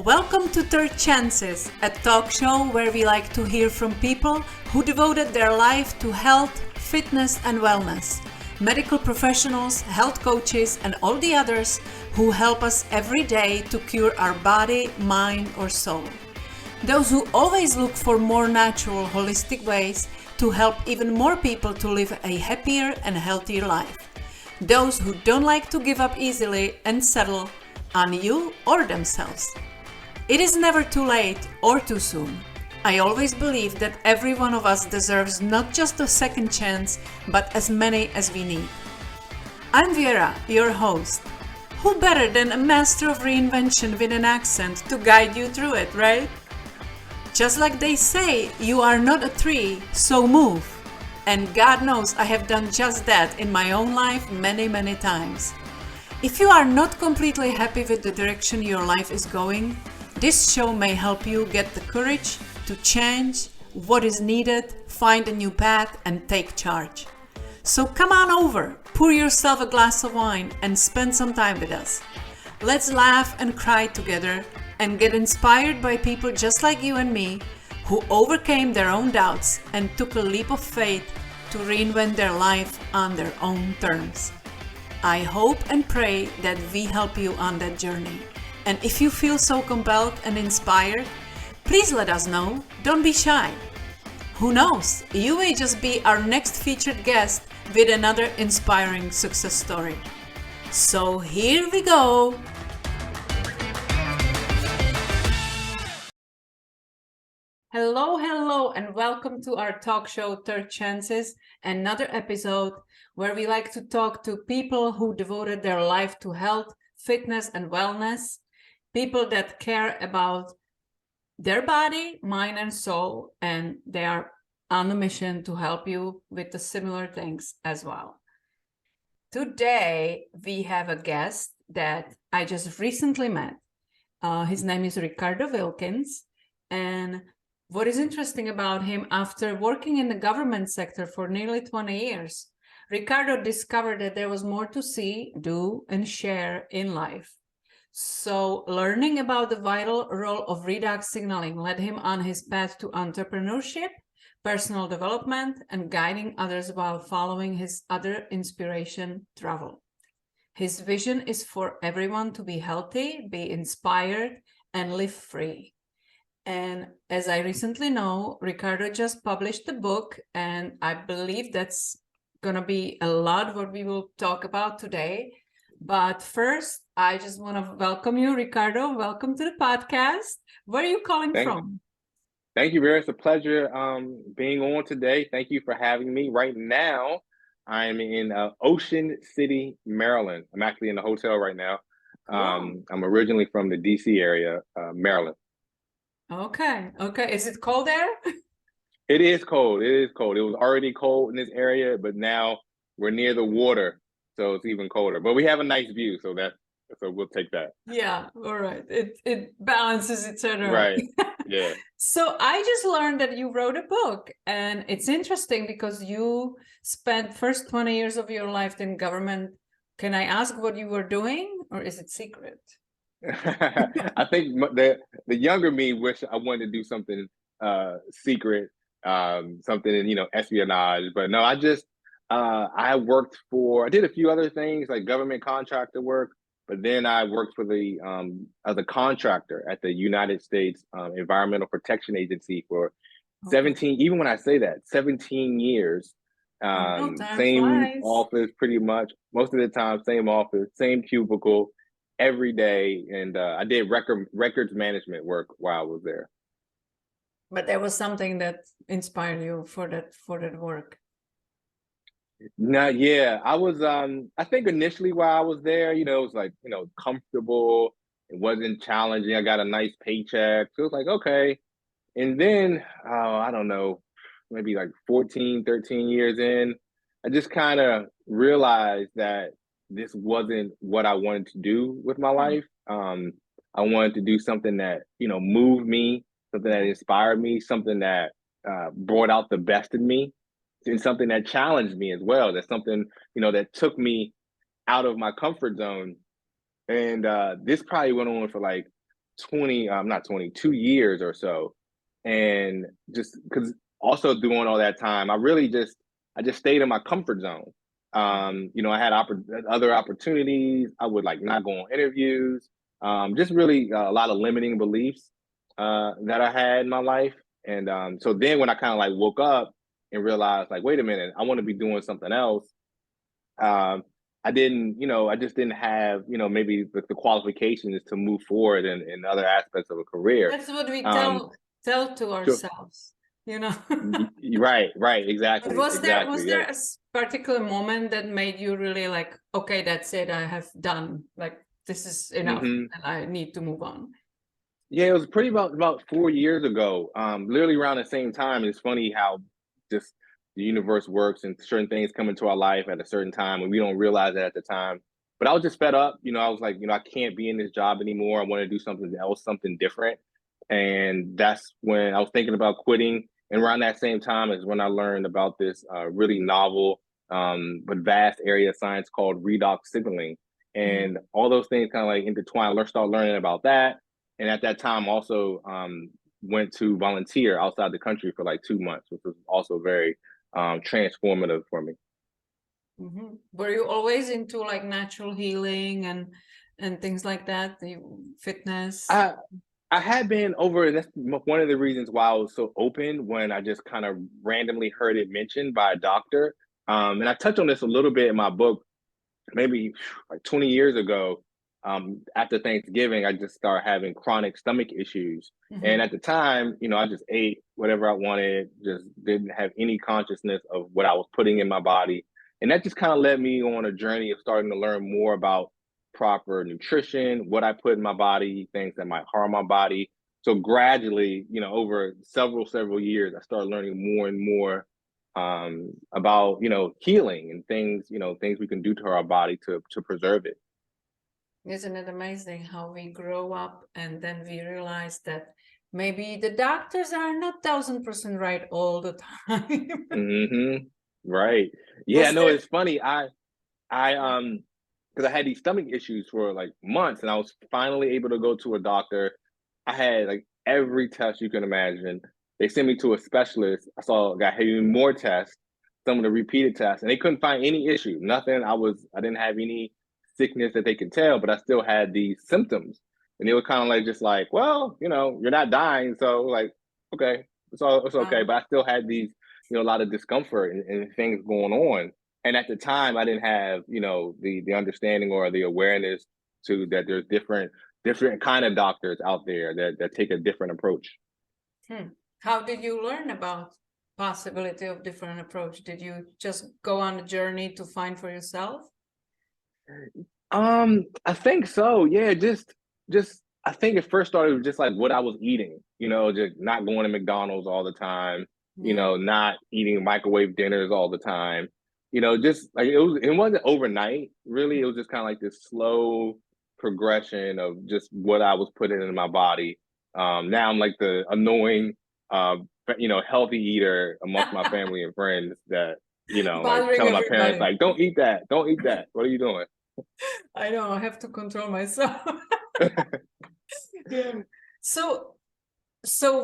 Welcome to Third Chances, a talk show where we like to hear from people who devoted their life to health, fitness, and wellness. Medical professionals, health coaches, and all the others who help us every day to cure our body, mind, or soul. Those who always look for more natural, holistic ways to help even more people to live a happier and healthier life. Those who don't like to give up easily and settle on you or themselves. It is never too late or too soon. I always believe that every one of us deserves not just a second chance, but as many as we need. I'm Vera, your host. Who better than a master of reinvention with an accent to guide you through it, right? Just like they say, you are not a tree, so move. And God knows I have done just that in my own life many times. If you are not completely happy with the direction your life is going, this show may help you get the courage to change what is needed, find a new path, and take charge. So come on over, pour yourself a glass of wine, and spend some time with us. Let's laugh and cry together and get inspired by people just like you and me who overcame their own doubts and took a leap of faith to reinvent their life on their own terms. I hope and pray that we help you on that journey. And if you feel so compelled and inspired, please let us know. Don't be shy. Who knows? You may just be our next featured guest with another inspiring success story. So here we go. Hello, and welcome to our talk show, Third Chances, another episode where we like to talk to people who devoted their life to health, fitness, and wellness. People that care about their body, mind, and soul, and they are on a mission to help you with the similar things as well. Today, we have a guest that I just recently met. His name is Ricardo Wilkins, and what is interesting about him, after working in the government sector for nearly 20 years, Ricardo discovered that there was more to see, do, and share in life. So learning about the vital role of redox signaling led him on his path to entrepreneurship, personal development, and guiding others while following his other inspiration, travel. His vision is for everyone to be healthy, be inspired, and live free. And as I recently know, Ricardo just published a book, and I believe that's going to be a lot what we will talk about today. But first, I just want to welcome you, Ricardo. Welcome to the podcast. Where are you calling from? Thank you, Vera. It's a pleasure being on today. Thank you for having me. Right now, I'm in Ocean City, Maryland. I'm actually in the hotel right now. I'm originally from the DC area, Maryland. Okay. Is it cold there? It is cold. It was already cold in this area, but now we're near the water, so it's even colder. But we have a nice view, so we'll take that. Yeah, all right. It balances each other. Right. Yeah. So I just learned that you wrote a book, and it's interesting because you spent first 20 years of your life in government. Can I ask what you were doing, or is it secret? I think the younger me wish I wanted to do something secret, something in espionage. But no, I did a few other things like government contractor work, but then I worked for as a contractor at the United States Environmental Protection Agency for 17. Even when I say that, 17 years. Same flies. Office, pretty much most of the time, same office, same cubicle. Every day, and I did records management work while I was there. But there was something that inspired you for that work. No, yeah, I was. I think initially while I was there, it was like comfortable. It wasn't challenging. I got a nice paycheck, so it was like okay. And then I don't know, maybe like 14, 13 years in, I just kind of realized that this wasn't what I wanted to do with my life. I wanted to do something that, moved me, something that inspired me, something that brought out the best in me, and something that challenged me as well. That's something, that took me out of my comfort zone. And this probably went on for like not 20, 2 years or so. And just because also doing all that time, I just stayed in my comfort zone. I had other opportunities. I would like not go on interviews. Just really a lot of limiting beliefs that I had in my life. And so then when I kind of like woke up and realized like, wait a minute, I want to be doing something else. Um, I just didn't have, maybe the qualifications to move forward in other aspects of a career. That's what we Um, tell to so, ourselves, you know. right, But exactly, was exactly. Yeah. there a particular moment that made you really like, okay, that's it, I have done, like this is enough hmm and I need to move on? Yeah, it was pretty about 4 years ago. Literally around the same time. It's funny how just the universe works and certain things come into our life at a certain time and we don't realize it at the time. But I was just fed up. I was like, I can't be in this job anymore. I want to do something else, something different. And that's when I was thinking about quitting. And around that same time is when I learned about this really novel but vast area of science called redox signaling. And all those things kind of like intertwine. Start learning about that, and at that time also went to volunteer outside the country for like 2 months, which was also very transformative for me. Were you always into like natural healing and things like that, the fitness? I had been over, and that's one of the reasons why I was so open when I just kind of randomly heard it mentioned by a doctor. And I touch on this a little bit in my book, maybe like 20 years ago. After Thanksgiving, I just started having chronic stomach issues. And at the time, I just ate whatever I wanted, just didn't have any consciousness of what I was putting in my body. And that just kind of led me on a journey of starting to learn more about proper nutrition, what I put in my body, things that might harm my body. So gradually, over several years, I started learning more and more about healing and things we can do to our body to preserve it. Isn't it amazing how we grow up and then we realize that maybe the doctors are not 1000% right all the time? Right. Yeah, Was no, there? it's funny. I because I had these stomach issues for like months and I was finally able to go to a doctor. I had like every test you can imagine. They sent me to a specialist. Got even more tests, some of the repeated tests, and they couldn't find any issue. Nothing. I didn't have any sickness that they could tell, but I still had these symptoms. And they were kind of like just like, well, you're not dying, so like, okay, it's okay. But I still had these, a lot of discomfort and things going on. And at the time, I didn't have, the understanding or the awareness to that there's different kind of doctors out there that take a different approach. How did you learn about possibility of different approach? Did you just go on a journey to find for yourself? I think so. Yeah, just I think it first started with just like what I was eating, just not going to McDonald's all the time, not eating microwave dinners all the time. Just like it wasn't overnight, really. It was just kind of like this slow progression of just what I was putting in my body. Now I'm like the annoying healthy eater amongst my family and friends that, like Bothering telling my parents everybody. like, don't eat that, don't eat that. What are you doing? I know, I have to control myself. Yeah. So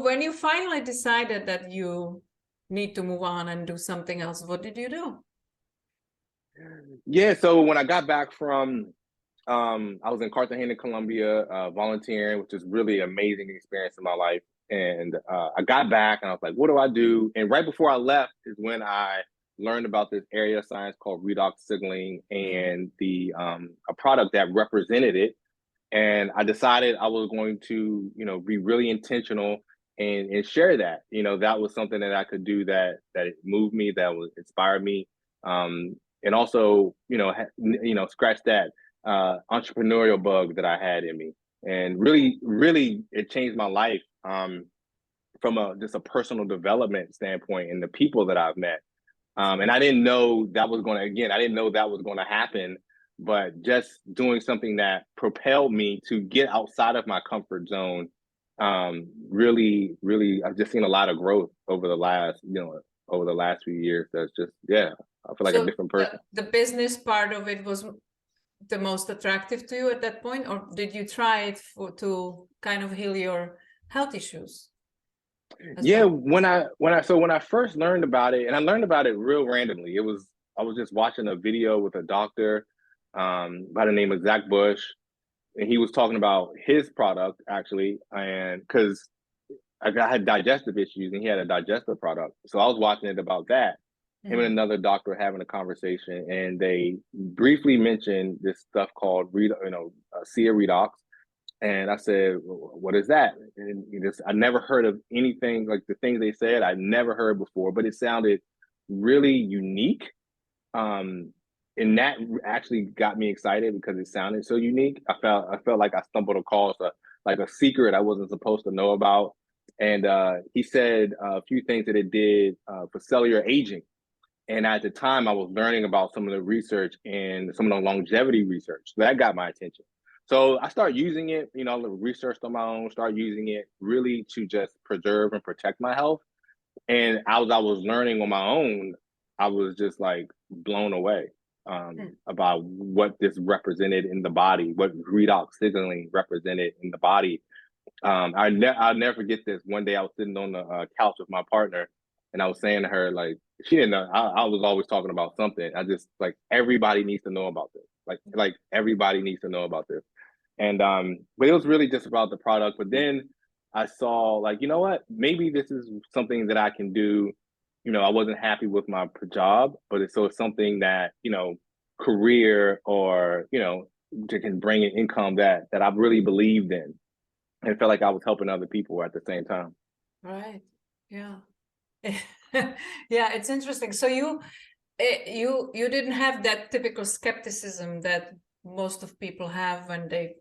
when you finally decided that you need to move on and do something else, what did you do? Yeah, so when I got back from I was in Cartagena, Colombia, volunteering, which is really amazing experience in my life. And I got back and I was like, what do I do? And right before I left is when I learned about this area of science called redox signaling and a product that represented it. And I decided I was going to, be really intentional and share that. That was something that I could do that moved me, that was inspired me. And also, scratch that entrepreneurial bug that I had in me. And really, it changed my life from just a personal development standpoint and the people that I've met. And I didn't know that was going to, again, I didn't know that was going to happen, but just doing something that propelled me to get outside of my comfort zone. Really, I've just seen a lot of growth over the last few years. That's just, yeah, I feel like a So different person. the business part of it was the most attractive to you at that point, or did you try it to kind of heal your health issues as Yeah, well? when I first learned about it, and I learned about it real randomly. I was just watching a video with a doctor by the name of Zach Bush, and he was talking about his product actually, and because I had digestive issues and he had a digestive product, so I was watching it about that. Him and another doctor were having a conversation, and they briefly mentioned this stuff called Cia redox. And I said, "What is that?" And I never heard of anything like the things they said. I never heard before, but it sounded really unique. Um, and that actually got me excited because it sounded so unique. I felt like I stumbled across a secret I wasn't supposed to know about. And he said a few things that it did for cellular aging. And at the time, I was learning about some of the research and some of the longevity research. So that got my attention. So I started using it, researched on my own, start using it really to just preserve and protect my health. And as I was learning on my own, I was just like blown away about what this represented in the body, what redox signaling represented in the body. I'll never forget this. One day I was sitting on the couch with my partner, and I was saying to her, like, she didn't know. I was always talking about something. I just like everybody needs to know about this. Like everybody needs to know about this. And but it was really just about the product. But then I saw like, you know what? Maybe this is something that I can do. I wasn't happy with my job, but it's something that career or that can bring an income that I really believed in, and felt like I was helping other people at the same time. Right. Yeah. Yeah, it's interesting. So you didn't have that typical skepticism that most of people have when they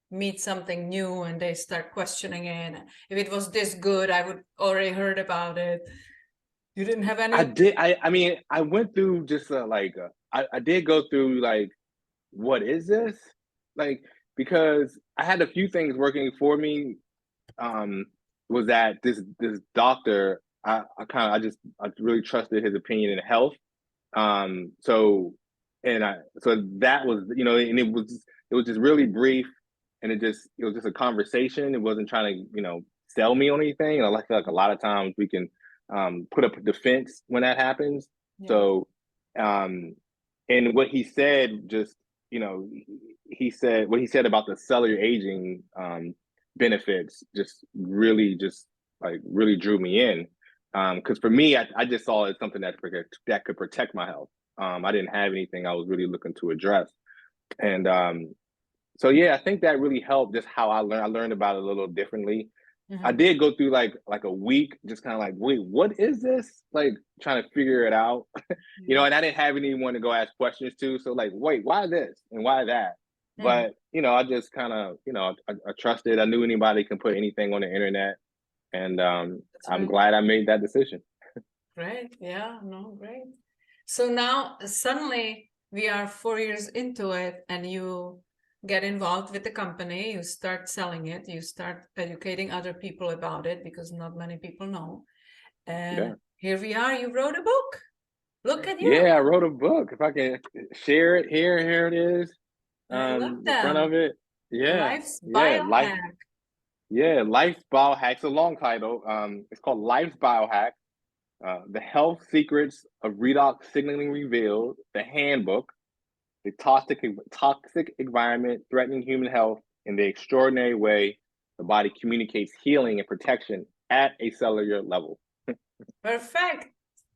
meet something new and they start questioning it. If it was this good, I would already heard about it. You didn't have I any? did. I mean, I went through just I did go through like, what is this? Like, because I had a few things working for me. Um, was that this doctor? I really trusted his opinion in health. So so that was and it was just really brief, and it was just a conversation. It wasn't trying to sell me on anything. And I feel like a lot of times we can put up a defense when that happens. Yeah. So um, and what he said just you know he said what he said about the cellular aging benefits just like really drew me in. Because for me, I just saw it as something that could protect my health. I didn't have anything I was really looking to address, and so yeah, I think that really helped. Just how I learned. I learned about it a little differently. I did go through like a week, just kind of like, wait, what is this? Like trying to figure it out, and I didn't have anyone to go ask questions to. So like, wait, why this and why that? But I just kind of, I trusted. I knew anybody can put anything on the internet, and That's I'm right. glad I made that decision. Great. Yeah, no, great. So now suddenly we are 4 years into it and you get involved with the company, you start selling it, you start educating other people about it because not many people know. Yeah. And here we are, you wrote a book. Look at you. Yeah, I wrote a book. If I can share it here it is. I love The front them. of it. Yeah, Life's yeah, biohack. Life's Biohack. It's a long title. It's called Life's Biohack. The Health Secrets of Redox Signaling Revealed, the Handbook, the toxic environment threatening human health, in the extraordinary way the body communicates healing and protection at a cellular level. Perfect.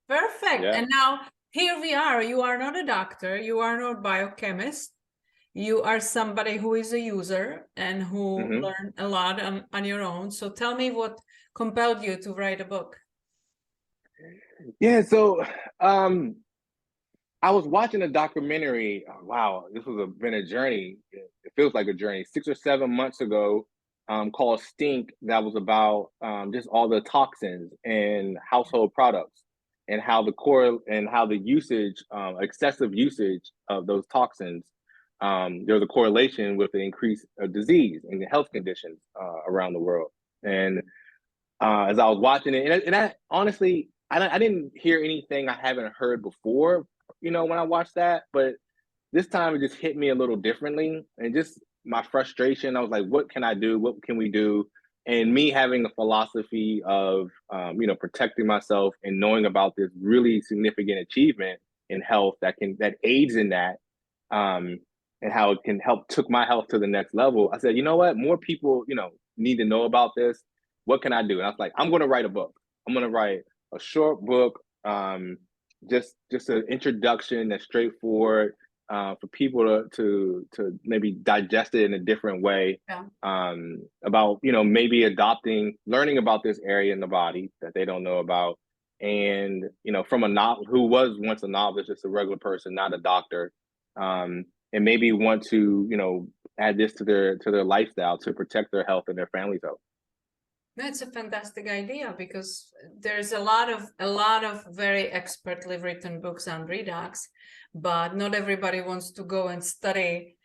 Perfect. Yeah. And now here we are. You are not a doctor, you are not a biochemist. You are somebody who is a user and who hmm learned a lot on your own. So tell me what compelled you to write a book. Yeah. So, I was watching a documentary. Wow, this was been a journey. It feels like a journey. 6 or 7 months ago, called Stink. That was about just all the toxins in household products, and how the usage, excessive usage of those toxins, there's a correlation with the increase of disease and the health conditions around the world. And as I was watching it, and I honestly, I didn't hear anything I haven't heard before, when I watched that. But this time it just hit me a little differently, and just my frustration. I was like, what can I do? What can we do? And me having a philosophy of, protecting myself and knowing about this really significant achievement in health that aids in that, um, and how it can help took my health to the next level. I said, you know what? More people, need to know about this. What can I do? And I was like, I'm going to write a book. I'm going to write a short book, just an introduction that's straightforward, for people to maybe digest it in a different way. Yeah. About maybe learning about this area in the body that they don't know about, and from who was once a novice, just a regular person, not a doctor, and maybe want to add this to their lifestyle to protect their health and their family's health. That's a fantastic idea, because there's a lot of very expertly written books on redox, but not everybody wants to go and study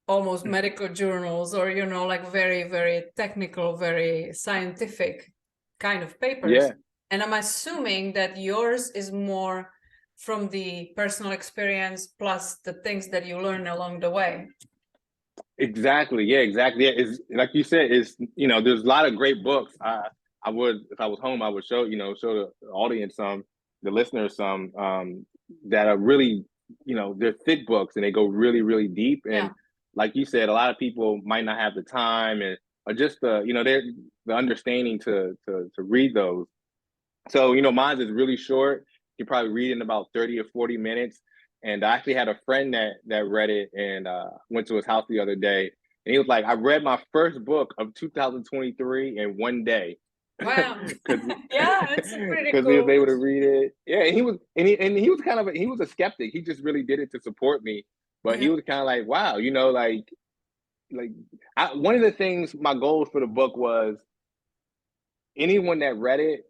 almost medical journals or like very, very technical, very scientific kind of papers. Yeah. And I'm assuming that yours is more from the personal experience plus the things that you learn along the way. Exactly. Yeah, exactly. Yeah. It's like you said, there's a lot of great books. I would, if I was home, I would show the audience the listeners some, that are really, they're thick books and they go really, really deep. And like you said, a lot of people might not have the time or just the understanding to read those. So, mine is really short. You probably read in about 30 or 40 minutes. And I actually had a friend that read it, and went to his house the other day. And he was like, I read my first book of 2023 in one day. Wow. Yeah, it's pretty cool. Because he was able to read it. Yeah, and he was a skeptic. He just really did it to support me. But he was kind of like, wow, one of the things, my goals for the book was anyone that read it,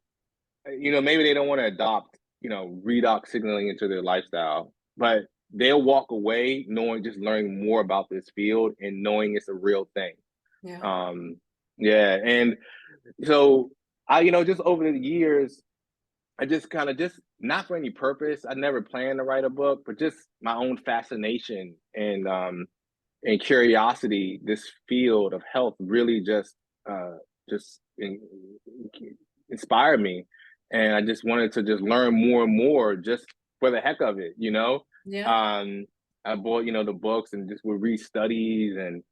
maybe they don't want to adopt, redox signaling into their lifestyle, but they'll walk away learning more about this field and knowing it's a real thing. Yeah. Yeah. And so just over the years, I just kind of not for any purpose. I never planned to write a book, but just my own fascination and curiosity, this field of health really just inspired me. And I just wanted to just learn more and more just for the heck of it, Yeah. I bought, the books and just would read studies, and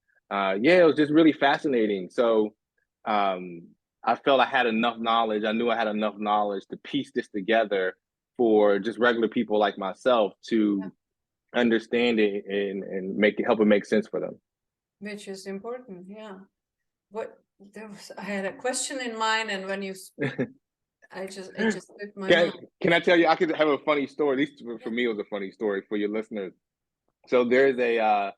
it was just really fascinating. So I felt I had enough knowledge. I knew I had enough knowledge to piece this together for just regular people like myself to understand it and help it make sense for them. Which is important, yeah. I had a question in mind, and when you it just slipped my mind. Can I tell you? I could have a funny story. At least for me, it was a funny story for your listeners. So there's a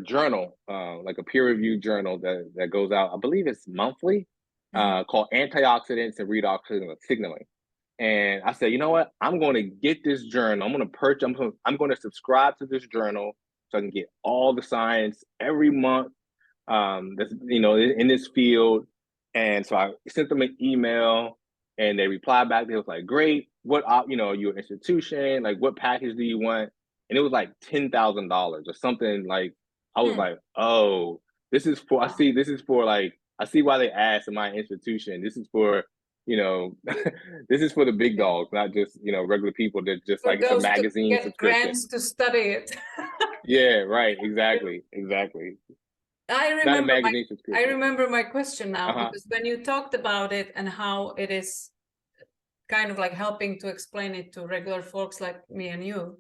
journal, like a peer-reviewed journal that goes out. I believe it's monthly, called Antioxidants and Redox Signaling. And I said, you know what? I'm going to get this journal. I'm going to subscribe to this journal so I can get all the science every month. That's in this field. And so I sent them an email, and they replied back. They was like, great. What, your institution, like what package do you want? And it was like $10,000 or something. Like, I was like, oh, this is for I see why they asked in my institution. This is for, this is for the big dogs, not just, regular people that just for like it's a magazine get subscription. Grants to study it. Yeah, right. Exactly. I remember my question now, because when you talked about it and how it is kind of like helping to explain it to regular folks like me and you,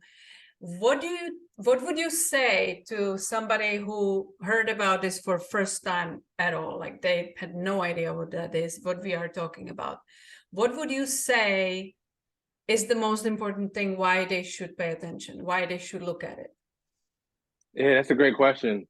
what would you say to somebody who heard about this for first time at all? Like they had no idea what that is, what we are talking about. What would you say is the most important thing, why they should pay attention, why they should look at it? Yeah, that's a great question.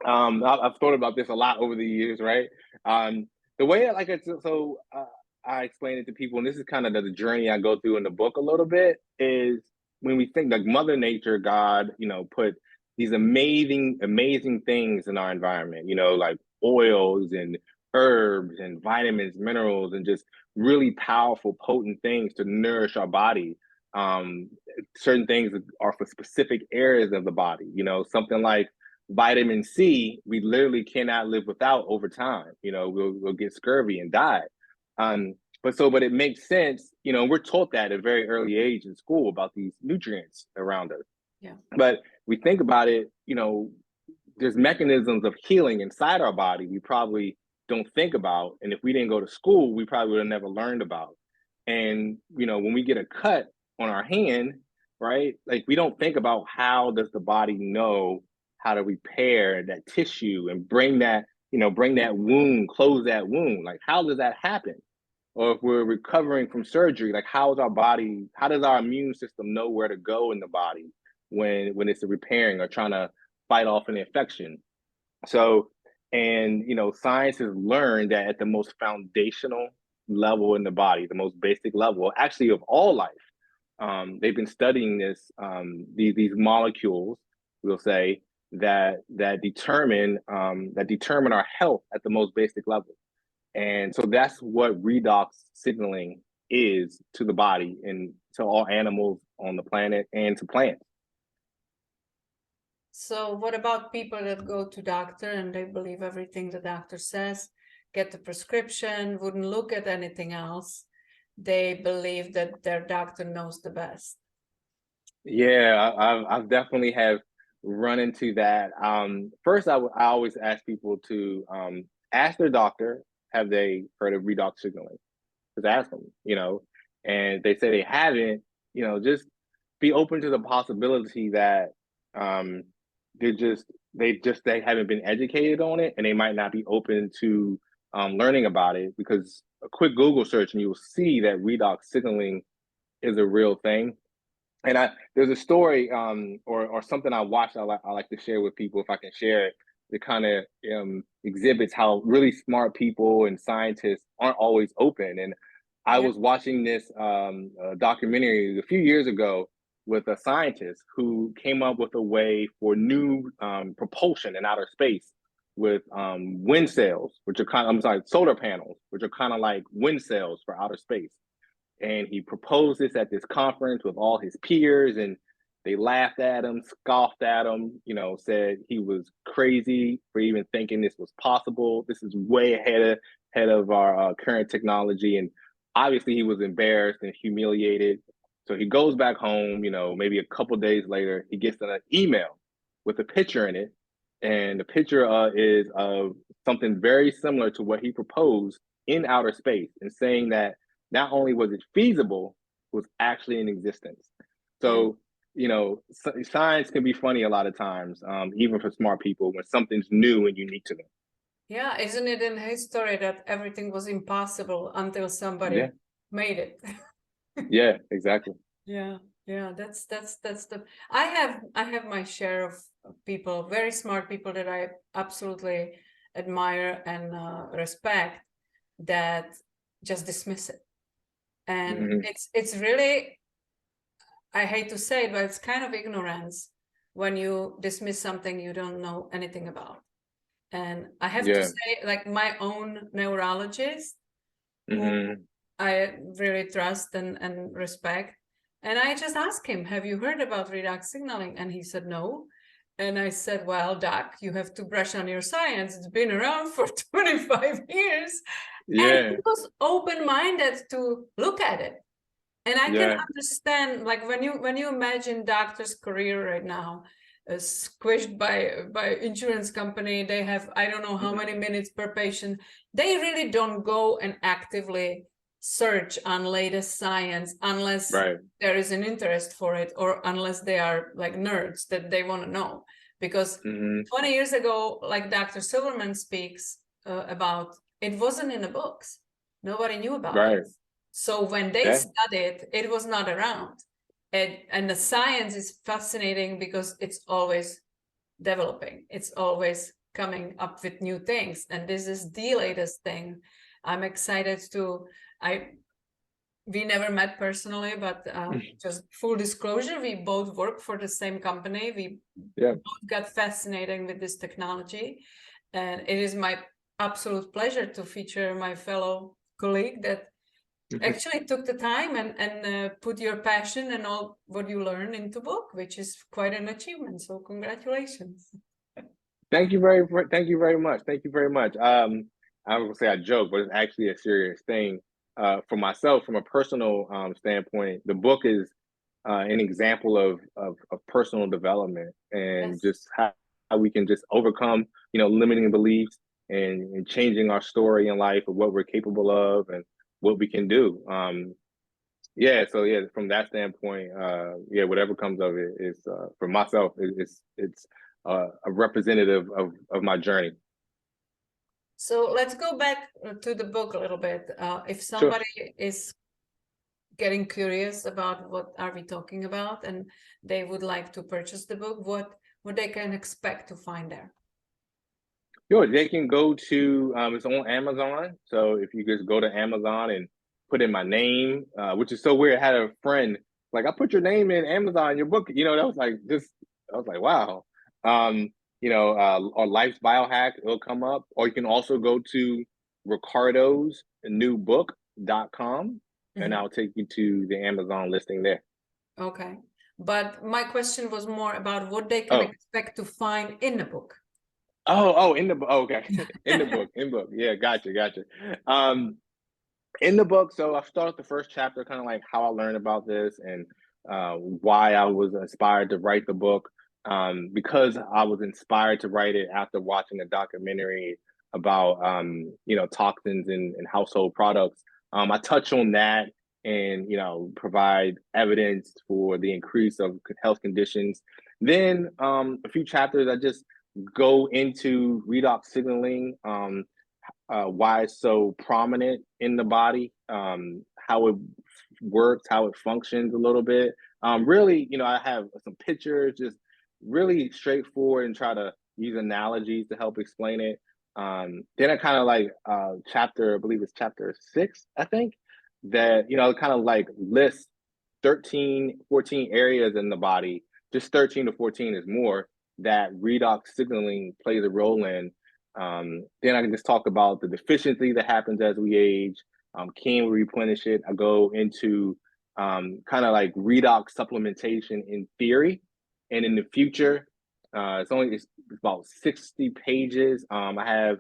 I've thought about this a lot over the years, right? The way I explain it to people, and this is kind of the journey I go through in the book a little bit, is when we think like Mother Nature, God, put these amazing, amazing things in our environment, like oils and herbs and vitamins, minerals, and just really powerful, potent things to nourish our body. Um, certain things are for specific areas of the body. You know, something like vitamin C, we literally cannot live without over time. You know, we'll get scurvy and die. But it makes sense. You know, we're taught that at a very early age in school about these nutrients around us. Yeah. But we think about it, you know, there's mechanisms of healing inside our body we probably don't think about. And if we didn't go to school, we probably would have never learned about. And, you know, when we get a cut on our hand, right, like we don't think about how does the body know how to repair that tissue and bring that, you know, bring that wound, close that wound. Like, how does that happen? Or if we're recovering from surgery, like how does our immune system know where to go in the body when it's repairing or trying to fight off an infection? So, and you know, science has learned that at the most foundational level in the body, the most basic level, actually of all life, they've been studying these molecules, we'll say, that determine our health at the most basic level. And so that's what redox signaling is to the body and to all animals on the planet and to plants. So what about people that go to doctor and they believe everything the doctor says, get the prescription, wouldn't look at anything else? They believe that their doctor knows the best. Yeah, I've definitely have run into that. First, I always ask people to ask their doctor, have they heard of redox signaling? Just ask them, you know, and they say they haven't, you know, just be open to the possibility that um, they haven't been educated on it, and they might not be open to learning about it, because a quick Google search and you will see that redox signaling is a real thing. And there's a story or something I watched I like to share with people if I can share it. It kind of exhibits how really smart people and scientists aren't always open. And I was watching this documentary a few years ago with a scientist who came up with a way for new propulsion in outer space with wind sails, which are solar panels, which are kind of like wind sails for outer space. And he proposed this at this conference with all his peers, and they laughed at him, scoffed at him, you know, said he was crazy for even thinking this was possible. This is way ahead of our current technology. And obviously he was embarrassed and humiliated. So he goes back home, you know, maybe a couple days later, he gets an email with a picture in it. And the picture is of something very similar to what he proposed in outer space, and saying that not only was it feasible, it was actually in existence. So, you know, science can be funny a lot of times, even for smart people, when something's new and unique to them. Yeah, isn't it in history that everything was impossible until somebody made it? Yeah, exactly. Yeah, that's the I have my share of people, very smart people that I absolutely admire and respect, that just dismiss it. And it's really, I hate to say it, but it's kind of ignorance when you dismiss something you don't know anything about. And I have to say, like, my own neurologist, who I really trust and respect, and I just asked him, have you heard about redox signaling? And he said no. And I said, well, doc, you have to brush on your science. It's been around for 25 years. And he was open-minded to look at it. And I can understand, like, when you imagine doctor's career right now, squished by insurance company, they have, I don't know how many minutes per patient. They really don't go and actively search on latest science unless there is an interest for it, or unless they are like nerds that they want to know. Because 20 years ago, like Dr. Silverman speaks about, it wasn't in the books. Nobody knew about it. So when they studied, it was not around. And the science is fascinating because it's always developing. It's always coming up with new things. And this is the latest thing. I'm excited we never met personally, but just full disclosure, we both work for the same company. We both got fascinated with this technology. And it is my absolute pleasure to feature my fellow colleague that actually took the time and put your passion and all what you learned into book, which is quite an achievement. So congratulations. Thank you very thank you very much. Thank you very much. I was gonna say I joke, but it's actually a serious thing. For myself, from a personal standpoint, the book is an example of personal development and Yes. just how we can just overcome, limiting beliefs and changing our story in life of what we're capable of and what we can do. Yeah, so yeah, from that standpoint, yeah, whatever comes of it is for myself, it's a representative of my journey. So let's go back to the book a little bit. If Sure. somebody is getting curious about what are we talking about and they would like to purchase the book, what they can expect to find there? Sure, they can go to it's on Amazon. So if you just go to Amazon and put in my name, which is so weird. I had a friend like I put your name in Amazon, your book, that was like just I was like, wow. Or Life's Biohack, it'll come up. Or you can also go to Ricardo's newbook.com and I'll take you to the Amazon listing there. Okay. But my question was more about what they can Oh, expect to find in the book. in the book. Oh, okay. In the book. Yeah, gotcha. Um, in the book, so I started the first chapter, kind of like how I learned about this and why I was inspired to write the book. Because I was inspired to write it after watching a documentary about toxins in household products. I touch on that and provide evidence for the increase of health conditions. Then a few chapters I just go into redox signaling, why it's so prominent in the body, how it works, how it functions a little bit. Really, I have some pictures, just really straightforward, and try to use analogies to help explain it. Then I kind of like chapter, I believe it's chapter 6, I think, that kind of like lists 13, 14 areas in the body, just 13 to 14 is more, that redox signaling plays a role in. Then I can just talk about the deficiency that happens as we age. Can we replenish it? I go into kind of like redox supplementation in theory, and in the future. It's about 60 pages. I have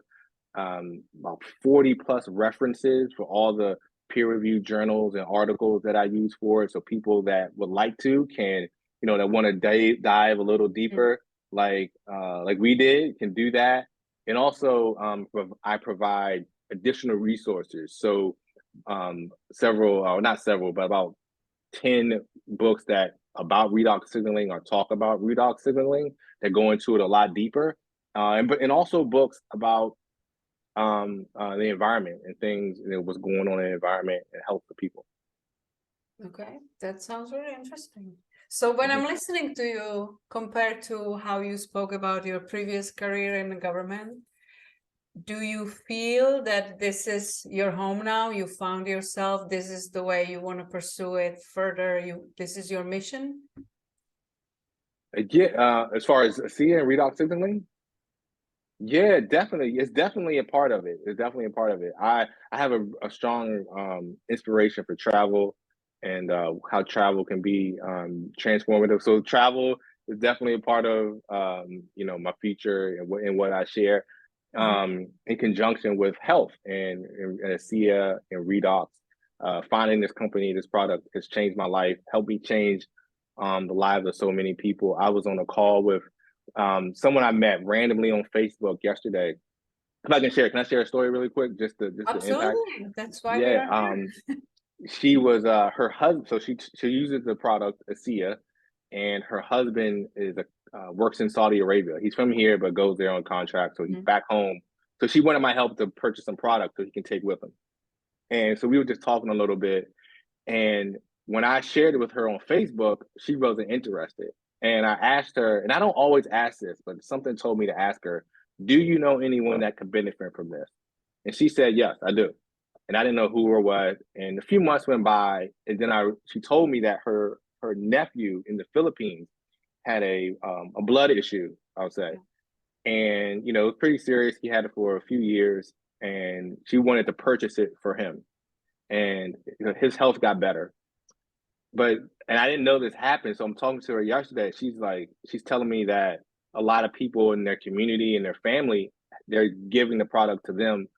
about 40 plus references for all the peer-reviewed journals and articles that I use for it. So people that would like to can, that want to dive a little deeper, like we did, can do that. And also, I provide additional resources. So several, or not several, but about 10 books that about redox signaling or talk about redox signaling that go into it a lot deeper. And also books about the environment and things, what's going on in the environment and health for people. Okay, that sounds really interesting. So when I'm listening to you compared to how you spoke about your previous career in the government, do you feel that this is your home now? You found yourself, this is the way you want to pursue it further, this is your mission? Yeah, as far as seeing redox signaling, yeah, definitely. It's definitely a part of it. It's definitely a part of it. I have a strong inspiration for travel and how travel can be transformative. So travel is definitely a part of my future and what I share in conjunction with health and ASEA and Redox. Finding this company, this product has changed my life, helped me change the lives of so many people. I was on a call with someone I met randomly on Facebook yesterday. If I can share, can I share a story really quick? Just the impact. Absolutely, that's why we Yeah. are here. She was her husband. So she uses the product ASEA, and her husband is works in Saudi Arabia. He's from here but goes there on contract, so he's back home. So she wanted my help to purchase some product so he can take with him. And so we were just talking a little bit, and when I shared it with her on Facebook, she wasn't interested. And I asked her, and I don't always ask this, but something told me to ask her, do you know anyone that could benefit from this? And she said, yes, I do. And I didn't know who or what. And a few months went by, and then she told me that her nephew in the Philippines had a blood issue, I would say. And it was pretty serious. He had it for a few years, and she wanted to purchase it for him. and his health got better. But and I didn't know this happened, so I'm talking to her yesterday. She's telling me that a lot of people in their community and their family, they're giving the product to them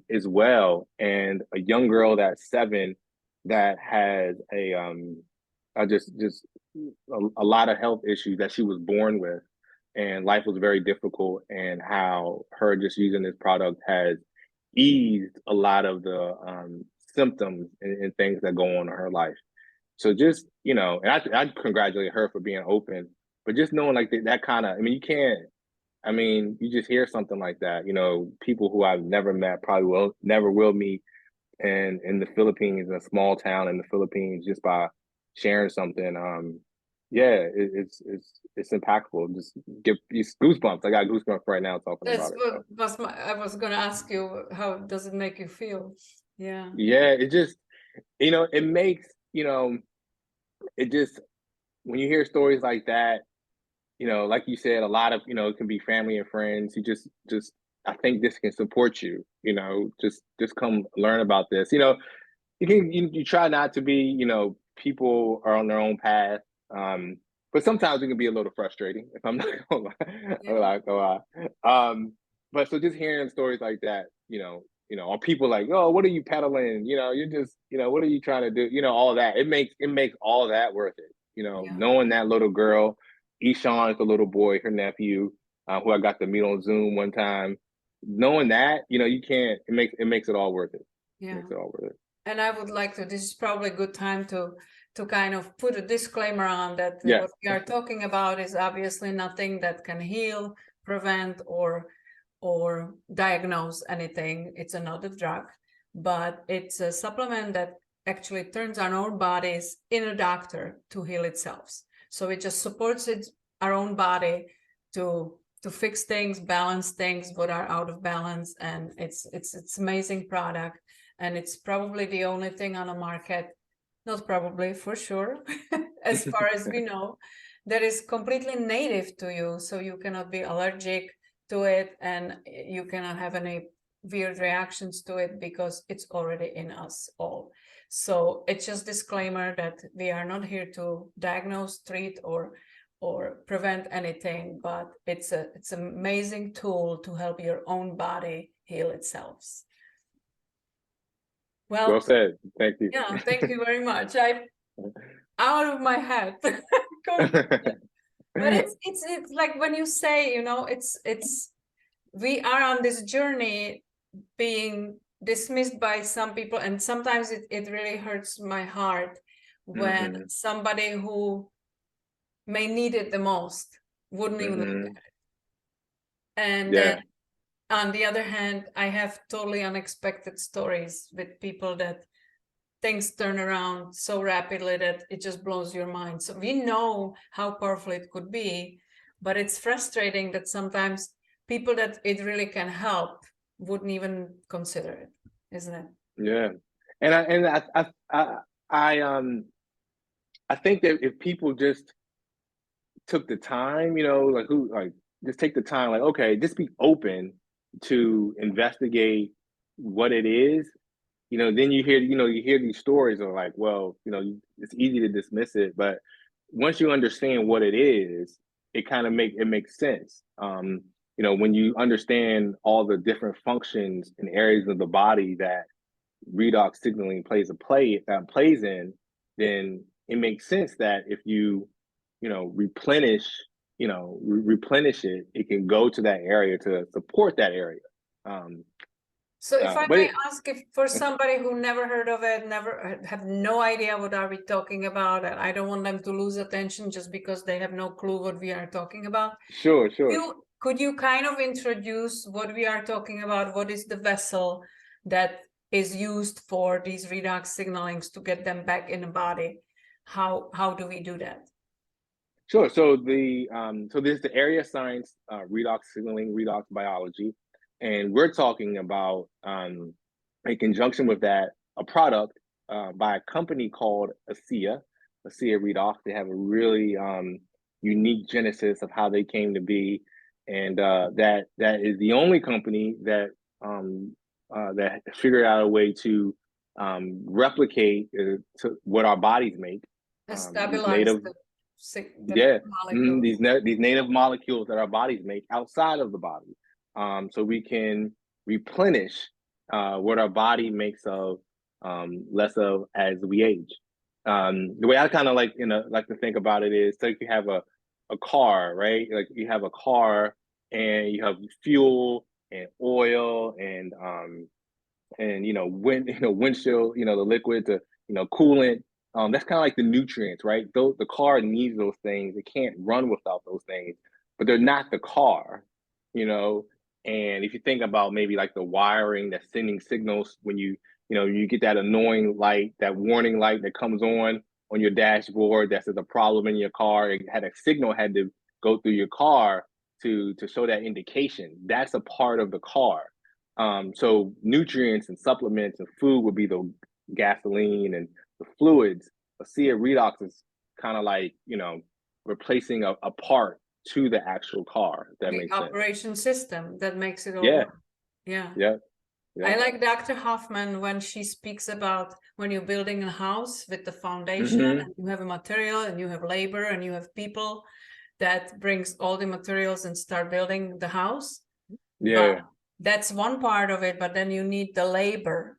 as well. And a young girl that's 7 that has just a lot of health issues that she was born with, and life was very difficult. And how her just using this product has eased a lot of the symptoms and things that go on in her life. So just, and I congratulate her for being open, but just knowing like that kind of, I mean, you can't, I mean, you just hear something like that, people who I've never met probably never will meet, and in the Philippines, in a small town in the Philippines, just by sharing something. Yeah, it's impactful. Just give these goosebumps. I got goosebumps right now talking That's about it. what was I was going to ask you. How does it make you feel? Yeah. Yeah, it just, it makes, it just, when you hear stories like that, like you said, a lot of, it can be family and friends. You just, I think this can support you, just come learn about this. You try not to be, people are on their own path. But sometimes it can be a little frustrating, if I'm not gonna lie. I'm not gonna lie. But so just hearing stories like that, or people like, oh, what are you peddling? You're just, what are you trying to do? All that. It makes all that worth it. Knowing that little girl, Ishan is the little boy, her nephew, who I got to meet on Zoom one time. Knowing that, you can't. It makes it all worth it. Yeah. It makes it all worth it. And I would like to, this is probably a good time to kind of put a disclaimer on that. Yes. What we are talking about is obviously nothing that can heal, prevent, or diagnose anything. It's not a drug, but it's a supplement that actually turns on our bodies in a doctor to heal itself. So it just supports our own body to fix things, balance things what are out of balance, and it's amazing product. And it's probably the only thing on the market, not probably, for sure, as far as we know, that is completely native to you. So you cannot be allergic to it, and you cannot have any weird reactions to it because it's already in us all. So it's just disclaimer that we are not here to diagnose, treat, or prevent anything, but it's an amazing tool to help your own body heal itself. Well said. Thank you. Yeah, thank you very much. I'm out of my head. But it's like when you say, it's we are on this journey being dismissed by some people, and sometimes it really hurts my heart when somebody who may need it the most wouldn't even look at it. And then on the other hand, I have totally unexpected stories with people that things turn around so rapidly that it just blows your mind. So we know how powerful it could be, but it's frustrating that sometimes people that it really can help wouldn't even consider it, isn't it? Yeah, and I think that if people just took the time, just take the time, like, okay, just be open to investigate what it is. Then you hear these stories of like, well, it's easy to dismiss it, but once you understand what it is, it makes sense. When you understand all the different functions and areas of the body that redox signaling plays in, then it makes sense that if you replenish it, it can go to that area to support that area. So if I may ask, if for somebody who never heard of it, never have no idea what are we talking about, and I don't want them to lose attention just because they have no clue what we are talking about. Sure. Could you kind of introduce what we are talking about? What is the vessel that is used for these redox signalings to get them back in the body? How do we do that? Sure. So there's the area of science, redox signaling, redox biology. And we're talking about, in conjunction with that, a product by a company called ASEA Redox. They have a really unique genesis of how they came to be, and that is the only company that that figured out a way to replicate to what our bodies make. These Stabilize native, the yeah, molecule. these native molecules that our bodies make outside of the body, so we can replenish what our body makes of less of as we age. The way I kind of like to think about it is, so if you have a car, right? Like you have a car and you have fuel and oil and windshield, the liquid, the coolant. That's kind of like the nutrients, right? Though the car needs those things, it can't run without those things, but they're not the car, you know. And if you think about maybe like the wiring that's sending signals when you get that annoying light, that warning light that comes on your dashboard that says a problem in your car, it had a signal had to go through your car to show that indication. That's a part of the car. So nutrients and supplements and food would be the gasoline and the fluids. A sea of redox is kind of like, replacing a part to the actual car, if that The makes sense. operation system that makes it all Yeah. work. Yeah. Yeah. I Yeah. like Dr. Hoffman when she speaks about when you're building a house with the foundation Mm-hmm. and you have a material and you have labor and you have people that brings all the materials and start building the house. Yeah. But that's one part of it, but then you need the labor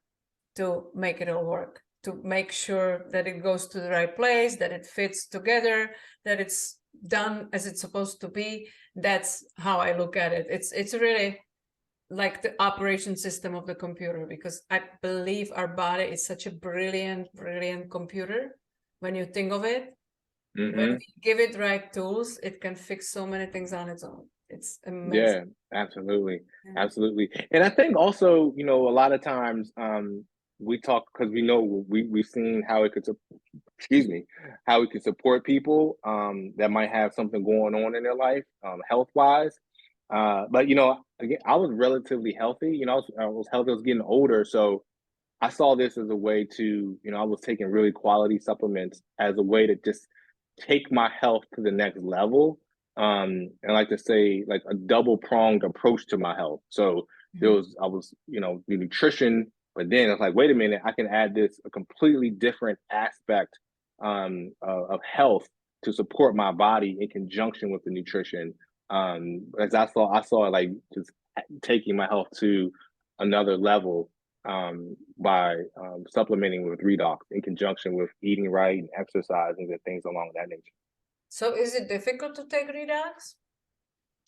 to make it all work, to make sure that it goes to the right place, that it fits together, that it's done as it's supposed to be. That's how I look at it. It's really like the operation system of the computer, because I believe our body is such a brilliant computer when you think of it. Mm-hmm. When you give it right tools, it can fix so many things on its own. It's amazing. Yeah, absolutely. Absolutely. And I think also, a lot of times we talk because we know we've seen how it could how it could support people that might have something going on in their life, health wise. But again, I was relatively healthy. I was healthy. I was getting older, so I saw this as a way to, I was taking really quality supplements as a way to just take my health to the next level. And like to say, like a double pronged approach to my health. So I was, the nutrition, but then it's like, wait a minute, I can add this a completely different aspect of health to support my body in conjunction with the nutrition. As I saw like just taking my health to another level by supplementing with redox in conjunction with eating right and exercising and things along that nature. So is it difficult to take redox?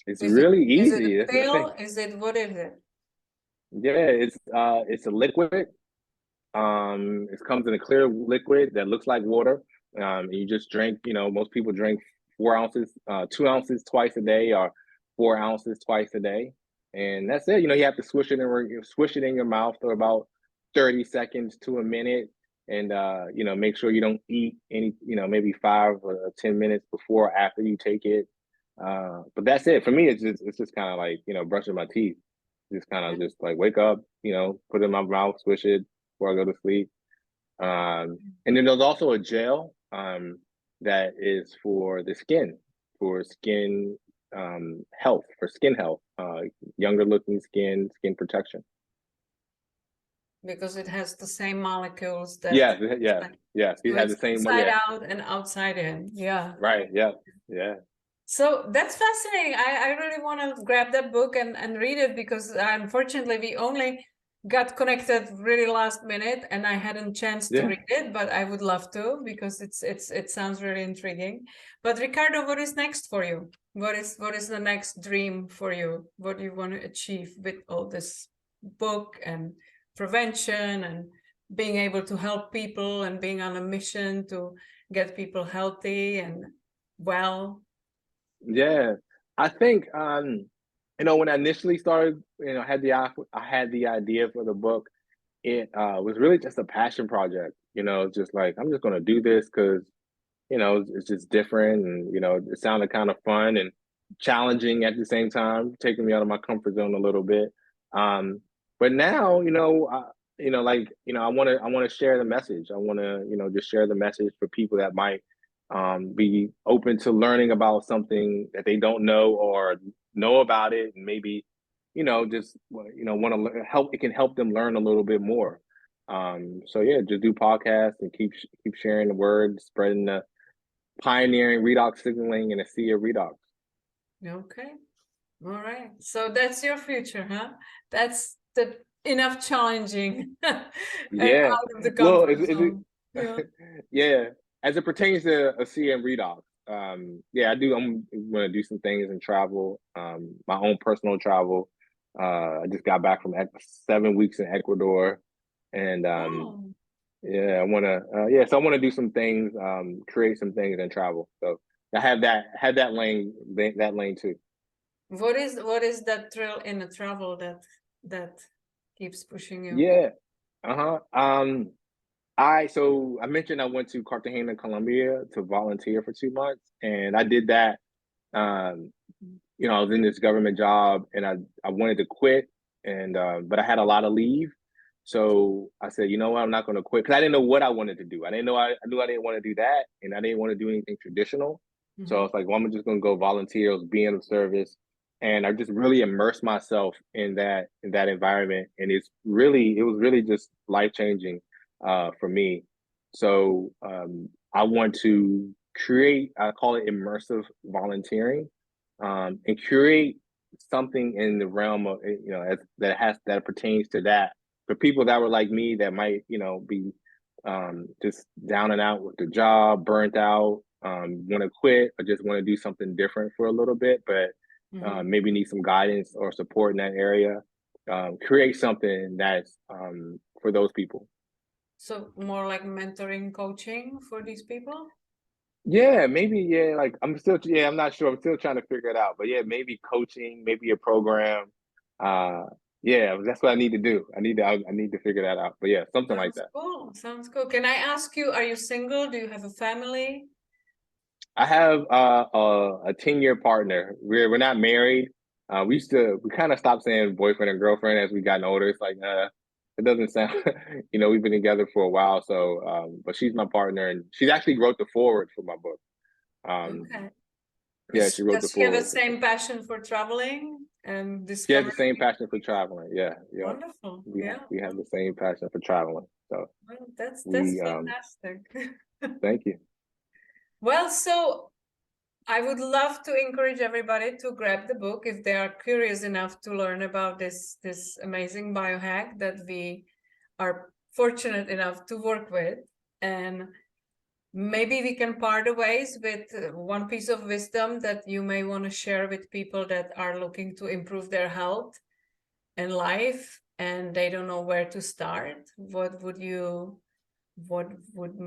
It's really Is it easy. a That's the thing. pill? What is it? Yeah, it's a liquid. It comes in a clear liquid that looks like water. And you just drink, most people drink 4 ounces, 2 ounces twice a day or 4 ounces twice a day. And that's it. You have to swish it in your mouth for about 30 seconds to a minute. And make sure you don't eat any, maybe 5 or 10 minutes before or after you take it. But that's it. For me, it's just kind of like, brushing my teeth. Just kind of just like wake up, put it in my mouth, swish it before I go to sleep. And then there's also a gel that is for the skin, for skin health, younger looking skin protection. Because it has the same molecules that Yes. It has the same inside out and outside in. Yeah. Right. Yeah. Yeah. So that's fascinating. I really want to grab that book and read it, because unfortunately we only got connected really last minute and I hadn't chance to read it, but I would love to, because it sounds really intriguing. But Ricardo, what is next for you? What is the next dream for you? What do you want to achieve with all this book and prevention and being able to help people and being on a mission to get people healthy and well? Yeah, I think when I initially started, I had the idea for the book. It was really just a passion project. Just like I'm just gonna do this because it's just different, and it sounded kind of fun and challenging at the same time, taking me out of my comfort zone a little bit. But now, I want to share the message. I want to, just share the message for people that might be open to learning about something that they don't know or know about it, and maybe, just want to help. It can help them learn a little bit more. So yeah, just do podcasts and keep sharing the word, spreading the pioneering redox signaling in a sea of redox. Okay. All right. So that's your future, huh? That's the enough challenging and Yeah. out of the Well, comfort zone. Yeah. yeah, as it pertains to a sea and redox, yeah, I do. I'm going to do some things and travel, my own personal travel. I just got back from 7 weeks in Ecuador, and Oh, yeah, I want to, yeah, so I want to do some things, create some things and travel. So I have that lane too. what is that thrill in the travel that keeps pushing you? Yeah. Uh-huh. I mentioned I went to Cartagena, Colombia to volunteer for 2 months, and I did that. Um, I was in this government job, and I wanted to quit, and but I had a lot of leave, so I said, you know what, I'm not going to quit because I didn't know what I wanted to do. I knew I didn't want to do that, and I didn't want to do anything traditional. So I Mhm. was like, well, I'm just going to go volunteer, be of service, and I just really immersed myself in that environment, and it was really just life changing for me. So I want to create, I call it immersive volunteering, and create something in the realm of that pertains to that for people that were like me that might be just down and out with the job, burnt out, want to quit or just want to do something different for a little bit, but Mhm. maybe need some guidance or support in that area. Create something that's for those people. So more like mentoring, coaching for these people? Yeah, maybe, yeah, like I'm not sure. I'm still trying to figure it out. But yeah, maybe coaching, maybe a program. Uh yeah, that's what I need to do. I need to figure that out. But yeah, something like Sounds that. cool. Sounds cool. Can I ask you, are you single? Do you have a family? I have a 10-year partner. We're not married. We kind of stopped saying boyfriend and girlfriend as we gotten older. It's like it doesn't sound we've been together for a while, so but she's my partner and she's actually wrote the forward for my book. Um Okay. yeah, she wrote the Does she have the forward. same passion for traveling and She has the discovering same new? passion for traveling. Yeah, yeah. Wonderful. We have Yeah. we have the same passion for traveling. So Well, that's we fantastic. thank you. Well, so I would love to encourage everybody to grab the book if they are curious enough to learn about this amazing biohack that we are fortunate enough to work with. And maybe we can part ways with one piece of wisdom that you may want to share with people that are looking to improve their health and life and they don't know where to start. What would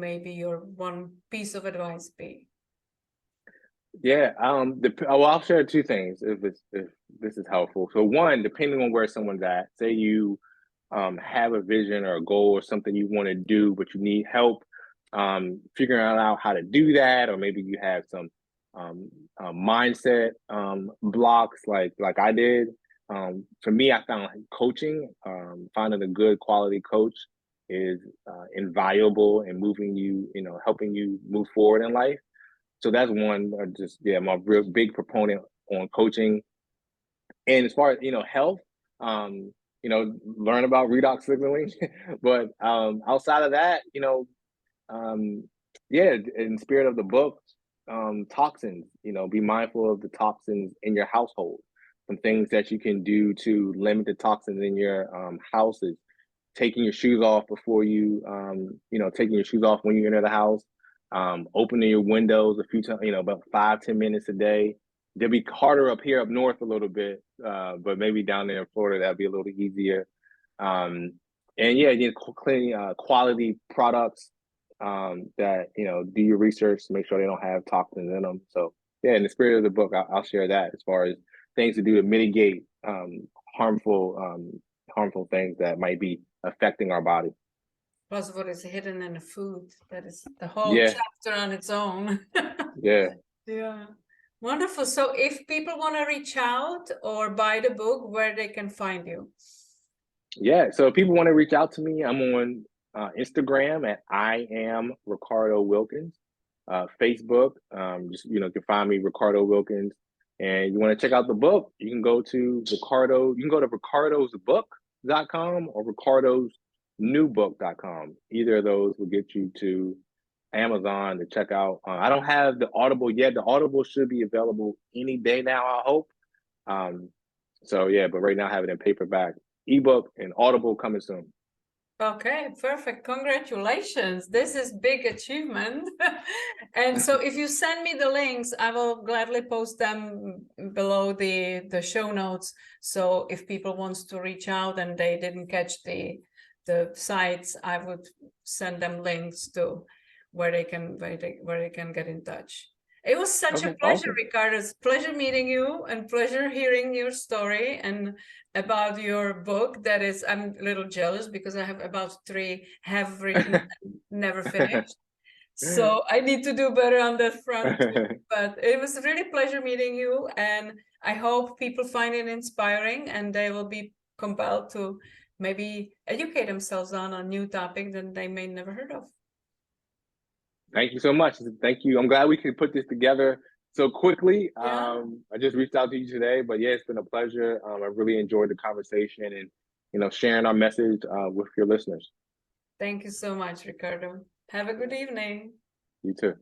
maybe your one piece of advice be? Yeah. I'll share two things if this is helpful. So one, depending on where someone's at, say you have a vision or a goal or something you want to do, but you need help figuring out how to do that, or maybe you have some mindset blocks like I did. For me, I found coaching, finding a good quality coach is invaluable in helping you move forward in life. So that's one. Just yeah, I'm a real big proponent on coaching. And as far as health, learn about redox signaling. But outside of that, yeah, in spirit of the book, toxins. Be mindful of the toxins in your household. Some things that you can do to limit the toxins in your houses. Taking your shoes off before taking your shoes off when you enter the house. Opening your windows a few times, about 5-10 minutes a day. They'll be harder up here up north a little bit, but maybe down there in Florida that'd be a little easier. And yeah, clean quality products that do your research to make sure they don't have toxins in them. So yeah, in the spirit of the book, I'll share that as far as things to do to mitigate harmful harmful things that might be affecting our body. Plus what is hidden in the food, that is the whole Yeah, chapter on its own. yeah. Yeah, wonderful. So if people want to reach out or buy the book, where they can find you? Yeah, so if people want to reach out to me, I'm on Instagram at I am Ricardo Wilkins. Facebook, just you can find me Ricardo Wilkins. And you want to check out the book, you can go to ricardosbook.com or Ricardo's newbook.com. Either of those will get you to Amazon to check out. I don't have the Audible yet. The Audible should be available any day now, I hope. So yeah, but right now I have it in paperback, ebook, and Audible coming soon. Okay, perfect. Congratulations. This is big achievement. And so if you send me the links, I will gladly post them below the show notes. So if people wants to reach out and they didn't catch the sites, I would send them links to where they can get in touch. It was such a pleasure, Awesome. Ricardo. It's a pleasure meeting you and pleasure hearing your story and about your book. That is, I'm a little jealous because I have about 3 have written and never finished. So I need to do better on that front too. But it was a really pleasure meeting you, and I hope people find it inspiring and they will be compelled to maybe educate themselves on a new topic that they may never heard of. Thank you so much. Thank you. I'm glad we could put this together so quickly. Yeah. I just reached out to you today, but yeah, it's been a pleasure. I really enjoyed the conversation and sharing our message with your listeners. Thank you so much, Ricardo. Have a good evening. You too.